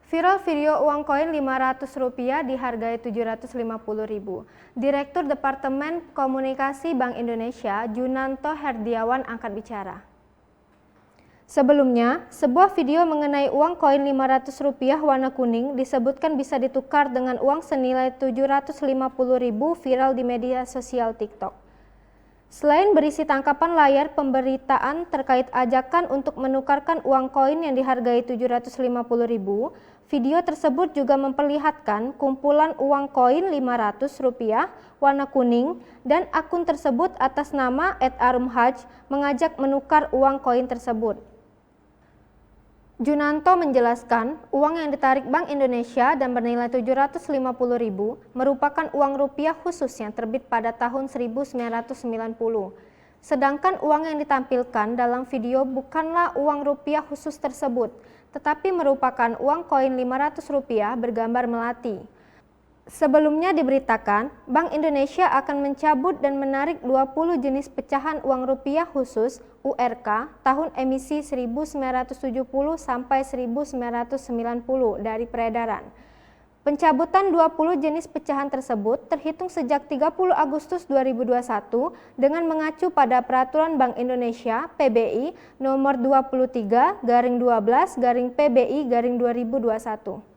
Viral video uang koin Rp500 dihargai Rp750.000. Direktur Departemen Komunikasi Bank Indonesia, Junanto Herdiawan angkat bicara. Sebelumnya, sebuah video mengenai uang koin Rp500 warna kuning disebutkan bisa ditukar dengan uang senilai Rp750.000 viral di media sosial TikTok. Selain berisi tangkapan layar pemberitaan terkait ajakan untuk menukarkan uang koin yang dihargai Rp750.000, video tersebut juga memperlihatkan kumpulan uang koin Rp500 warna kuning dan akun tersebut atas nama @arumhaj mengajak menukar uang koin tersebut. Junanto menjelaskan, uang yang ditarik Bank Indonesia dan bernilai Rp750.000 merupakan uang rupiah khusus yang terbit pada tahun 1990. Sedangkan uang yang ditampilkan dalam video bukanlah uang rupiah khusus tersebut, tetapi merupakan uang koin Rp500 bergambar melati. Sebelumnya diberitakan, Bank Indonesia akan mencabut dan menarik 20 jenis pecahan uang rupiah khusus URK tahun emisi 1970 sampai 1990 dari peredaran. Pencabutan 20 jenis pecahan tersebut terhitung sejak 30 Agustus 2021 dengan mengacu pada Peraturan Bank Indonesia PBI nomor 23/12/PBI/2021.